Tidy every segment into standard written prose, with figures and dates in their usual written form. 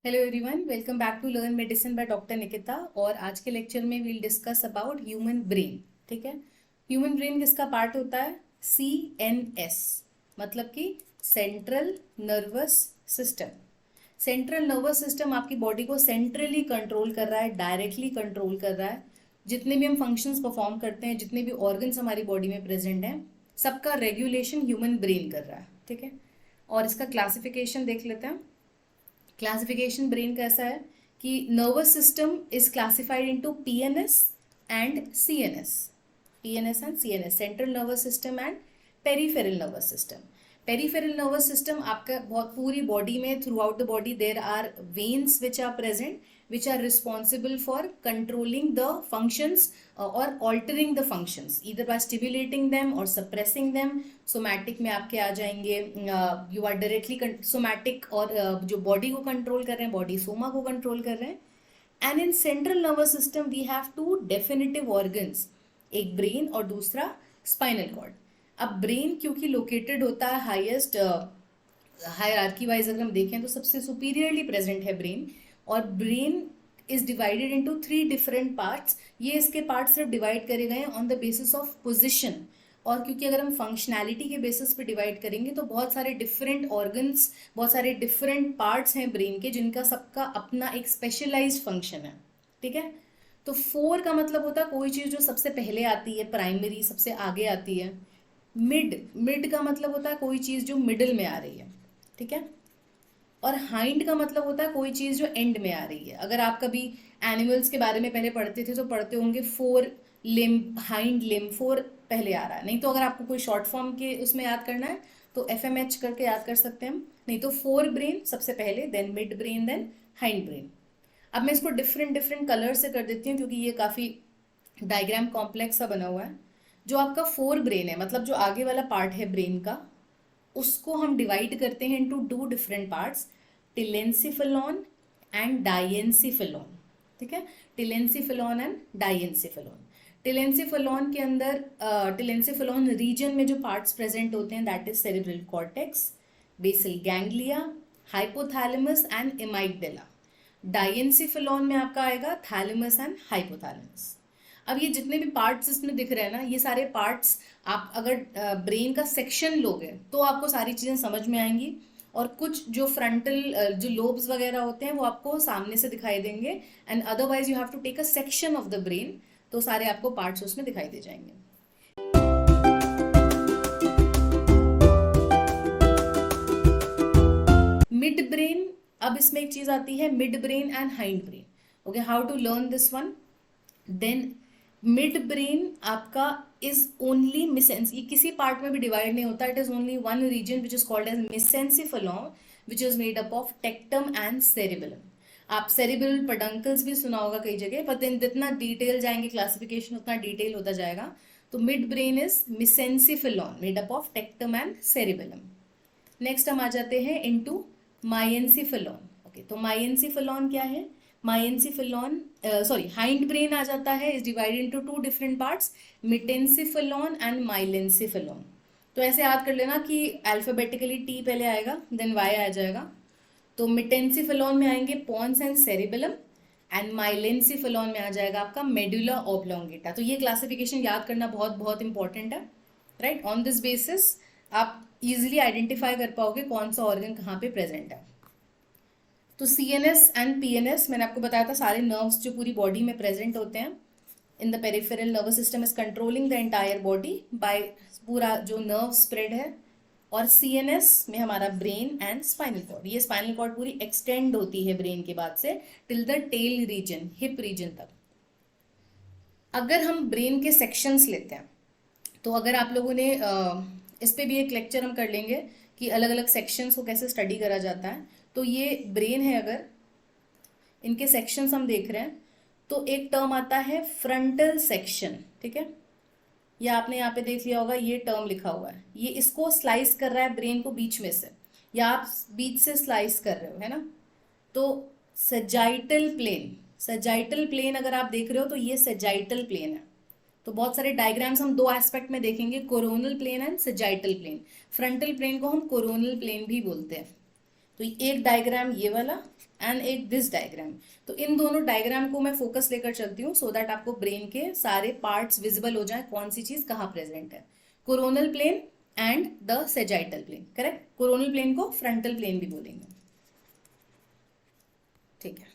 Hello everyone, welcome back to learn medicine by doctor Nikita. और आज के लेक्चर में we'll discuss about human brain. ठीक है, ह्यूमन ब्रेन किसका पार्ट होता है? CNS, मतलब कि central nervous system. Central nervous system आपकी बॉडी को सेंट्रली कंट्रोल कर रहा है, डायरेक्टली कंट्रोल कर रहा है। जितने भी हम फंक्शंस परफॉर्म करते हैं, जितने भी ऑर्गन्स हमारी बॉडी में प्रेजेंट हैं, सबका रेगुलेशन ह्यूमन ब्रेन कर रहा है। ठीक है, और इसका क्लासिफिकेशन देख लेते हैं। क्लासिफिकेशन ब्रेन का ऐसा है कि nervous system is classified into PNS and CNS। PNS and CNS, central nervous system and peripheral nervous system. Peripheral nervous system आपका बहुत पूरी बॉडी में, throughout the body there are veins which are present, which are responsible for controlling the functions or altering the functions either by stimulating them or suppressing them. somatic में आपके आ जाएंगे, you are directly somatic, और जो body को control कर रहे हैं, body Soma को कंट्रोल कर रहे हैं। And in central nervous system we have two definitive organs, एक ब्रेन और दूसरा स्पाइनल कॉर्ड। अब ब्रेन क्योंकि लोकेटेड होता है हाईएस्ट हायरार्की वाइज, अगर हम देखें तो सबसे सुपीरियरली प्रेजेंट है ब्रेन। और brain is divided into 3 different parts. ये इसके पार्ट्स सिर्फ डिवाइड करे गए हैं on the basis of position. और क्योंकि अगर हम फंक्शनैलिटी के बेसिस पे डिवाइड करेंगे तो बहुत सारे डिफरेंट ऑर्गन्स, बहुत सारे डिफरेंट पार्ट्स हैं ब्रेन के, जिनका सबका अपना एक स्पेशलाइज्ड फंक्शन है। ठीक है, तो 4 का मतलब होता है कोई चीज़ जो सबसे पहले आती है, प्राइमरी, सबसे आगे आती है। मिड का मतलब होता है कोई चीज़ जो मिडिल में आ रही है। ठीक है, और हाइंड का मतलब होता है कोई चीज़ जो एंड में आ रही है। अगर आप कभी एनिमल्स के बारे में पहले पढ़ते थे तो पढ़ते होंगे 4 लिम, हाइंड लिम, 4 पहले आ रहा है। नहीं तो अगर आपको कोई शॉर्ट फॉर्म के उसमें याद करना है तो FMH करके याद कर सकते हैं हम। नहीं तो 4 ब्रेन सबसे पहले, then mid brain, then hind brain. अब मैं इसको डिफरेंट डिफरेंट कलर से कर देती हूँ क्योंकि ये काफ़ी डायग्राम कॉम्प्लेक्स सा बना हुआ है। जो आपका 4 ब्रेन है, मतलब जो आगे वाला पार्ट है ब्रेन का, उसको हम डिवाइड करते हैं इनटू 2 डिफरेंट पार्ट्स, टिलेंसिफेलॉन एंड डाइएंसिफेलॉन। ठीक है, टिलेंसिफेलॉन एंड डाइएंसिफेलॉन। टिलेंसिफेलॉन के अंदर टिलेंसिफेलॉन रीजन में जो पार्ट्स प्रेजेंट होते हैं, that is cerebral cortex, basal ganglia, hypothalamus and amygdala. Diencephalon में आपका आएगा थैलेमस एंड हाइपोथैलेमस। अब ये जितने भी पार्ट्स इसमें दिख रहे हैं ना, ये सारे पार्ट्स आप अगर ब्रेन का सेक्शन लोगे तो आपको सारी चीज़ें समझ में आएंगी। और कुछ जो फ्रंटल जो लोब्स वगैरह होते हैं वो आपको सामने से दिखाई देंगे, and otherwise you have to take a section of the brain, तो सारे आपको पार्ट्स उसमें दिखाई दे जाएंगे। मिड ब्रेन, अब इसमें एक चीज आती है, mid brain and hind brain. Okay, how to learn this one? Then mid brain आपका इज ओनली मिसेंस, ये किसी पार्ट में भी डिवाइड नहीं होता, it is only one region which is called as mesencephalon, which is made up of tectum and cerebellum. आप cerebral peduncles भी सुना होगा कई जगह, पर दिन जितना डिटेल जाएंगे क्लासिफिकेशन उतना डिटेल होता जाएगा। तो mid brain is mesencephalon made up of tectum and cerebellum. Next हम आ जाते हैं इनटू माइएंसिफेलॉन। ओके, तो माइएंसिफेलॉन क्या है? माइएंसिफेलॉन, सॉरी, हाइंड ब्रेन आ जाता है, is divided into 2 different parts, metencephalon and myelencephalon. तो ऐसे याद कर लेना कि अल्फाबेटिकली T पहले आएगा, देन Y आ जाएगा। तो मिटेंसिफेलॉन में आएंगे पॉन्स एंड सेरिबेलम, एंड माइलेंसिफेलॉन में आ जाएगा आपका मेडुला ऑब्लोंगेटा। तो ये क्लासिफिकेशन याद करना बहुत बहुत इंपॉर्टेंट है, राइट? ऑन दिस बेसिस आप इजिली आइडेंटिफाई कर पाओगे कौन सा ऑर्गन कहाँ पे प्रेजेंट है। तो CNS एंड PNS मैंने आपको बताया था, सारे नर्व्स जो पूरी बॉडी में प्रेजेंट होते हैं in the peripheral nervous system is controlling the entire body by पूरा जो नर्व स्प्रेड है। और CNS में हमारा ब्रेन एंड स्पाइनल कॉर्ड, ये स्पाइनल कॉर्ड पूरी एक्सटेंड होती है ब्रेन के बाद से till the tail region, hip region तक। अगर हम ब्रेन के सेक्शंस लेते हैं तो अगर आप लोगों ने इस पे भी एक लेक्चर हम कर लेंगे कि अलग अलग सेक्शंस को कैसे स्टडी करा जाता है। तो ये ब्रेन है, अगर इनके सेक्शंस हम देख रहे हैं तो एक टर्म आता है फ्रंटल सेक्शन। ठीक है, या आपने यहाँ पे देख लिया होगा, ये टर्म लिखा हुआ है, ये इसको स्लाइस कर रहा है ब्रेन को बीच में से, या आप बीच से स्लाइस कर रहे हो, है ना? तो सजाइटल प्लेन, सजाइटल प्लेन अगर आप देख रहे हो तो ये सजाइटल प्लेन है। तो बहुत सारे डायग्राम्स हम 2 एस्पेक्ट में देखेंगे, coronal plane and sagittal plane. Frontal plane को हम कोरोनल प्लेन भी बोलते हैं। तो एक डायग्राम ये वाला एंड एक दिस डायग्राम, तो इन दोनों डायग्राम को मैं फोकस लेकर चलती हूँ सो दैट आपको ब्रेन के सारे पार्ट्स विजिबल हो जाए, कौन सी चीज कहाँ प्रेजेंट है। Coronal plane and the sagittal plane, correct. Coronal plane को फ्रंटल प्लेन भी बोलेंगे, ठीक है।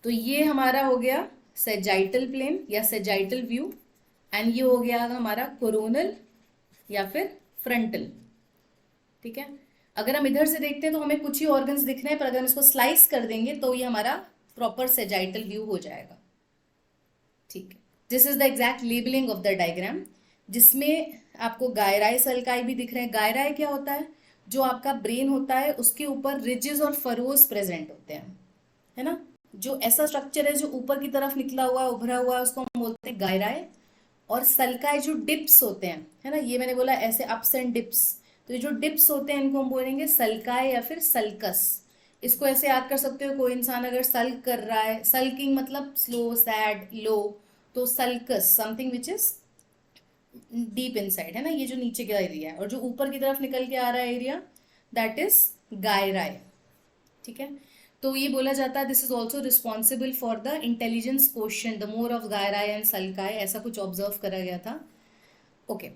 तो ये हमारा हो गया सेजाइटल प्लेन या सेजाइटल व्यू, एंड ये हो गया हमारा कोरोनल या फिर फ्रंटल, ठीक है। अगर हम इधर से देखते हैं तो हमें कुछ ही ऑर्गन्स दिख रहे हैं, पर अगर हम इसको स्लाइस कर देंगे तो ये हमारा प्रॉपर सेजाइटल व्यू हो जाएगा, ठीक है। This is the exact labelling of the diagram, जिसमें आपको गायराई सल्काई भी दिख रहे हैं। गायराई क्या होता है, जो आपका ब्रेन होता है उसके ऊपर रिजेस और फरोज प्रेजेंट होते हैं, है ना। जो ऐसा स्ट्रक्चर है जो ऊपर की तरफ निकला हुआ है, उभरा हुआ है, उसको हम बोलते हैं गायराई। और सल्काई जो डिप्स होते हैं, है ना, ये मैंने बोला ऐसे अप्स एंड डिप्स, तो ये जो डिप्स होते हैं इनको हम बोलेंगे सल्काई या फिर सल्कस। इसको ऐसे याद कर सकते हो, कोई इंसान अगर सल्क कर रहा है, सल्किंग मतलब स्लो, सैड, लो, तो sulcus something which is deep inside, है ना, ये जो नीचे का एरिया है, और जो ऊपर की तरफ निकल के आ रहा है एरिया, दैट इज गायराई, ठीक है। तो ये बोला जाता है this is also responsible for the intelligence quotient, the more of gyri and sulci, ऐसा कुछ ऑब्जर्व करा गया था। ओके,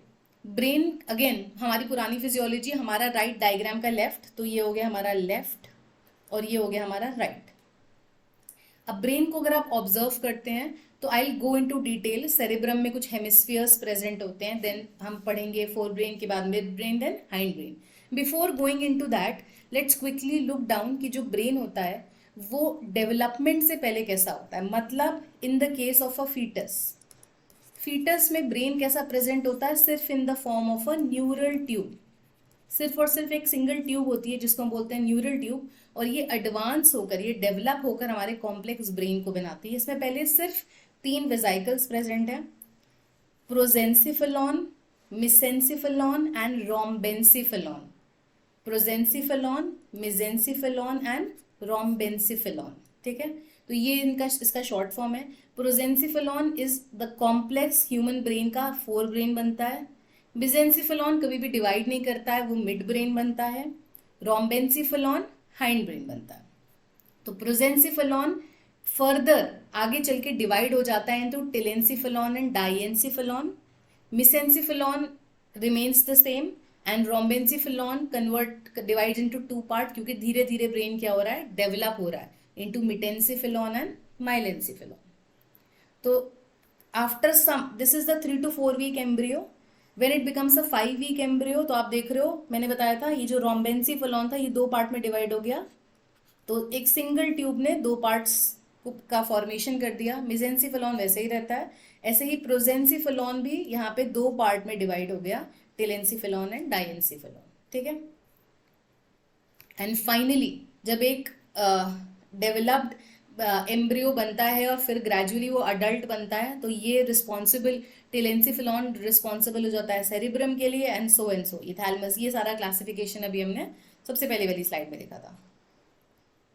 ब्रेन अगेन हमारी पुरानी फिजियोलॉजी, हमारा राइट डायग्राम का लेफ्ट, तो ये हो गया हमारा लेफ्ट और ये हो गया हमारा राइट। अब ब्रेन को अगर आप ऑब्जर्व करते हैं तो आई गो इन टू डिटेल। सेरेब्रम में कुछ हेमिस्फीयर्स प्रेजेंट होते हैं, देन हम पढ़ेंगे फोर ब्रेन के बाद mid brain, then hind brain. Before going in to that let's quickly look down कि जो ब्रेन होता है वो डेवलपमेंट से पहले कैसा होता है। मतलब in the case of a fetus, fetus में ब्रेन कैसा प्रेजेंट होता है, सिर्फ in the form of a neural tube, सिर्फ और सिर्फ एक सिंगल ट्यूब होती है जिसको हम बोलते हैं न्यूरल ट्यूब, और ये एडवांस होकर, ये डेवलप होकर हमारे कॉम्प्लेक्स ब्रेन को बनाती है। इसमें पहले सिर्फ 3 वेसाइकल्स प्रेजेंट है, प्रोजेंसिफेलॉन, मिसेंसिफेलॉन एंड रोम्बेंसिफेलॉन। प्रोजेंसिफेलॉन, मिसेंसिफेलॉन एंड रोम्बेंसिफेलॉन, ठीक है। तो ये इनका इसका शॉर्ट फॉर्म है। Prosencephalon is the complex human brain का फोर ब्रेन बनता है। मिसेंसिफेलॉन कभी भी डिवाइड नहीं करता है, वो मिड ब्रेन बनता है। रोम्बेंसिफेलॉन हाइंड ब्रेन बनता है। तो प्रोजेंसिफेलॉन फर्दर आगे चल के डिवाइड हो जाता है into telencephalon and diencephalon. Mesencephalon remains the same and rhombencephalon convert divide into 2 part, क्योंकि धीरे धीरे ब्रेन क्या हो रहा है, डेवलप हो रहा है इनटू मिटेंसिफेलॉन एंड माइलेंसिफेलॉन। तो after some, this is the 3 to 4 week embryo, when it becomes a 5 week embryo, तो आप देख रहे हो मैंने बताया था ये जो रोम्बेंसिफेलॉन था ये 2 पार्ट में डिवाइड हो गया, तो एक सिंगल ट्यूब ने 2 पार्ट्स का फॉर्मेशन कर दिया। मिसेंसिफेलॉन वैसे ही रहता है, ऐसे ही प्रोजेंसिफेलॉन भी यहाँ पे 2 पार्ट में डिवाइड हो गया, टेलेंसिफेलॉन एंड डाइएंसिफेलॉन, ठीक है। एंड फाइनली जब एक डेवलप्ड एम्ब्रियो बनता है और फिर ग्रेजुअली वो अडल्ट बनता है, तो ये रिस्पॉन्सिबल, टेलेंसिफेलॉन रिस्पॉन्सिबल हो जाता है सेरिब्रम के लिए, एंड सो ये थैलेमस, ये सारा क्लासिफिकेशन अभी हमने सबसे पहले वाली स्लाइड में देखा था,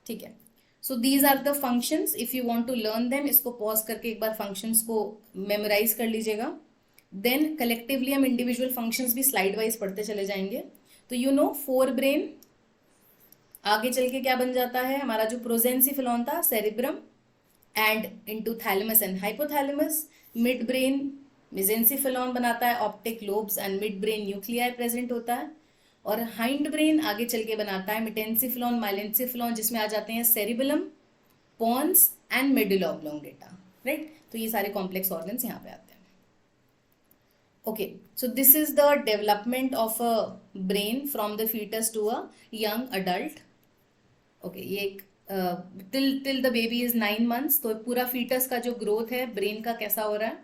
ठीक है। So these are the functions, if you want to learn them, इसको पॉज करके एक बार फंक्शंस को मेमोराइज कर लीजिएगा, देन कलेक्टिवली हम इंडिविजुअल फंक्शंस भी स्लाइड वाइज पढ़ते चले जाएंगे। तो यू नो फोर ब्रेन आगे चल के क्या बन जाता है, हमारा जो प्रोजेंसिफेलॉन था cerebrum and into thalamus and hypothalamus. Mid brain mesencephalon बनाता है, optic lobes and mid brain nuclei present होता है। और हाइंड ब्रेन आगे चल के बनाता है मिटेंसिफेलॉन, माइलेंसिफेलॉन, जिसमें आ जाते हैं cerebellum, pons and medulla oblongata, right. तो ये सारे कॉम्प्लेक्स ऑर्गन्स यहाँ पे आते हैं। Okay, so this is the development of a brain from the fetus to a young adult. Okay, ये till the baby is 9 months, तो पूरा फीटस का जो ग्रोथ है ब्रेन का कैसा हो रहा है,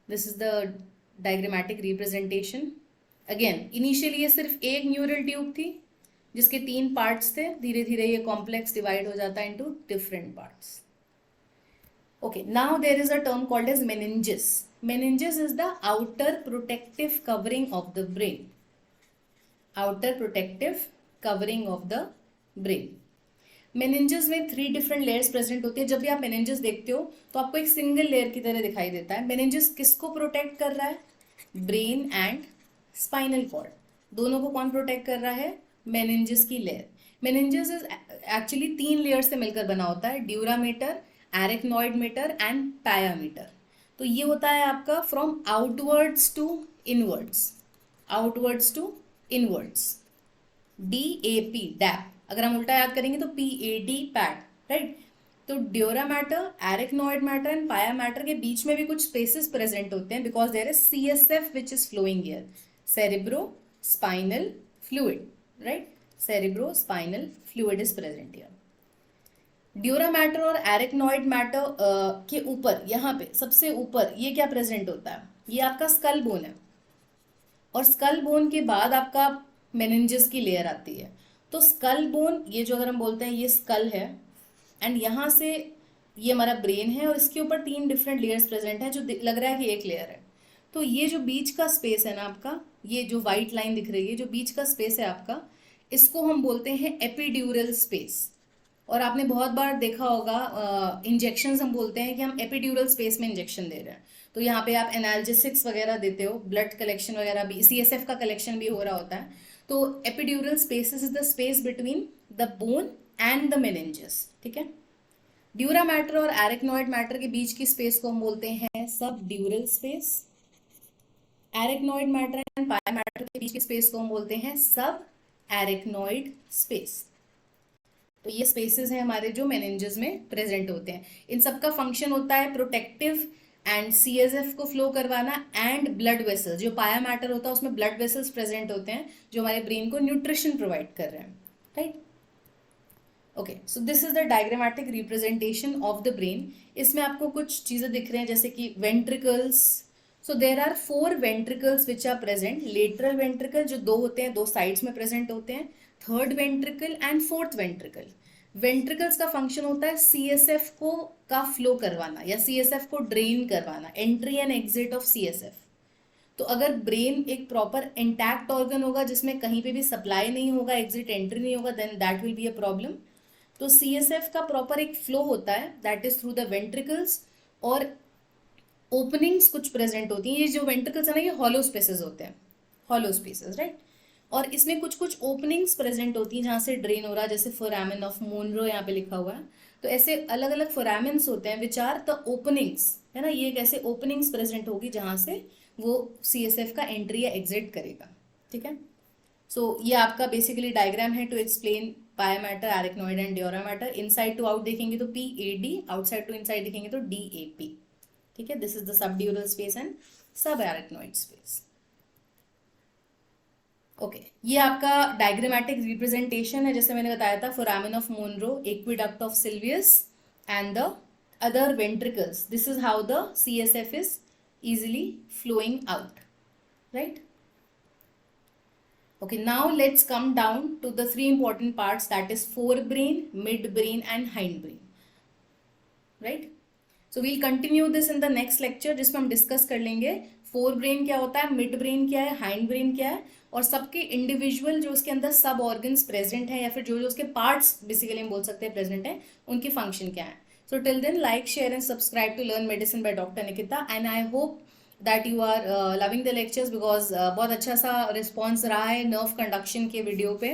this is the diagrammatic representation. Again initially ये सिर्फ एक न्यूरल ट्यूब थी जिसके 3 पार्ट्स थे, धीरे धीरे ये कॉम्प्लेक्स डिवाइड हो जाता है into different parts. Okay, now there is a term called as meninges. Meninges is the outer protective covering of the brain. Outer protective covering of the brain. Meninges में 3 different layers present होती है। जब भी आप meninges देखते हो तो आपको एक सिंगल लेयर की तरह दिखाई देता है। मेनिंजेस किसको प्रोटेक्ट कर रहा है, ब्रेन एंड स्पाइनल कॉर्ड, दोनों को कौन प्रोटेक्ट कर रहा है, मेनिंजेस की layer. Meninges is actually 3 layer से मिलकर बना होता है, dura mater, arachnoid mater and pia mater. तो ये होता है आपका from outwards to inwards, outwards to inwards, DAP DAP. अगर हम उल्टा याद करेंगे तो PAD पैड, राइट। तो dura mater, arachnoid mater and pia mater के बीच में भी कुछ स्पेसेस प्रेजेंट होते हैं because there is CSF which is flowing here, cerebro spinal fluid, right. Cerebro spinal fluid is present here. Dura mater और एरिकनॉइड matter के ऊपर, यहाँ पे सबसे ऊपर ये क्या प्रेजेंट होता है, ये आपका स्कल बोन है, और स्कल बोन के बाद आपका मेनिंजेस की लेयर आती है। तो स्कल बोन, ये जो अगर हम बोलते हैं ये स्कल है, एंड यहाँ से ये हमारा ब्रेन है, और इसके ऊपर 3 डिफरेंट लेयर्स प्रेजेंट हैं जो लग रहा है कि एक लेयर है। तो ये जो बीच का स्पेस है ना आपका, ये जो वाइट लाइन दिख रही है, जो बीच का स्पेस है आपका, इसको हम बोलते हैं एपिड्यूरल स्पेस। और आपने बहुत बार देखा होगा इंजेक्शन हम बोलते हैं कि हम एपिड्यूरल स्पेस में इंजेक्शन दे रहे हैं। तो यहाँ पे आप एनाल्जेसिक्स वगैरह देते हो, ब्लड कलेक्शन वगैरह भी, CSF का कलेक्शन भी हो रहा होता है। तो epidural spaces is the space between the bone and the meninges, ठीक है। ड्यूरा मैटर और एरिकनॉइड मैटर के बीच की स्पेस को हम बोलते हैं सब ड्यूरल space. एरिकनॉइड mater and pia mater के बीच की स्पेस को हम बोलते हैं सब एरिकनॉइड स्पेस। तो ये स्पेसेस हैं हमारे जो मेनिंजेस में प्रेजेंट होते हैं। इन सब का फंक्शन होता है प्रोटेक्टिव एंड CSF को फ्लो करवाना, एंड ब्लड वेसल्स, जो पाया मैटर होता है उसमें ब्लड वेसल्स प्रेजेंट होते हैं जो हमारे ब्रेन को न्यूट्रिशन प्रोवाइड कर रहे हैं, right. Okay, so this is the diagrammatic representation of the brain. इसमें आपको कुछ चीजें दिख रहे हैं जैसे कि ventricles. So there are 4 ventricles which are present. Lateral ventricle जो 2 होते हैं, 2 साइड्स में प्रेजेंट होते हैं, third ventricle and fourth ventricle. Ventricles का फंक्शन होता है CSF को का फ्लो करवाना या CSF को ड्रेन करवाना, entry and exit of CSF। तो अगर ब्रेन एक प्रॉपर इंटैक्ट ऑर्गन होगा जिसमें कहीं पे भी सप्लाई नहीं होगा, एग्जिट एंट्री नहीं होगा, then that will be a problem. तो CSF का प्रॉपर एक फ्लो होता है, that is through the ventricles, और ओपनिंग्स कुछ प्रेजेंट होती हैं। ये जो वेंट्रिकल्स है ना, ये हॉलो स्पेसेस होते हैं, हॉलो स्पेसेस, राइट। और इसमें कुछ कुछ ओपनिंग्स प्रेजेंट होती हैं जहाँ से ड्रेन हो रहा है, जैसे फोरामेन ऑफ मोनरो यहाँ पे लिखा हुआ है। तो ऐसे अलग अलग फोरामेन्स होते हैं विच आर द ओपनिंग्स, है ना। ये एक ऐसे ओपनिंग्स प्रेजेंट होगी जहाँ से वो CSF का एंट्री या एग्जिट करेगा, ठीक है। सो ये आपका बेसिकली डायग्राम है to explain pia mater, arachnoid and dura mater. Inside to out देखेंगे तो PAD, आउटसाइड टू इनसाइड देखेंगे तो DAP, ठीक है। This is the subdural space and सब एरिकनॉइड स्पेस। ओके, ये आपका डायग्रामेटिक रिप्रेजेंटेशन है, जैसे मैंने बताया था, foramen of Monro, aqueduct of Sylvius and the other ventricles. This is how the CSF is easily flowing out, right? Okay, now let's come down to the 3 important parts, that is forebrain, midbrain and hindbrain, right? So we'll continue this in the next lecture जिसमें हम discuss कर लेंगे forebrain क्या होता है, mid brain क्या है, hind brain क्या है, और सबके इंडिविजुअल जो उसके अंदर सब ऑर्गन्स प्रेजेंट हैं या फिर जो जो उसके पार्ट्स बेसिकली हम बोल सकते हैं प्रेजेंट हैं, उनके फंक्शन क्या है। So till then, like, share and subscribe to Learn Medicine by Dr. Nikita, and I hope that you are loving the lectures because बहुत अच्छा सा रिस्पॉन्स रहा है नर्व कंडक्शन के वीडियो पे,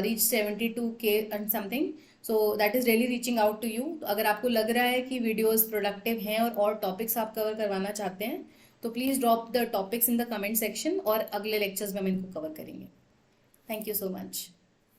reach 72K and something, so that is really reaching out to you। तो अगर आपको लग रहा है कि वीडियोस प्रोडक्टिव हैं और टॉपिक्स आप कवर करवाना चाहते हैं तो please drop the topics in the comment section, और अगले लेक्चर्स में हम इनको कवर करेंगे। Thank you so much.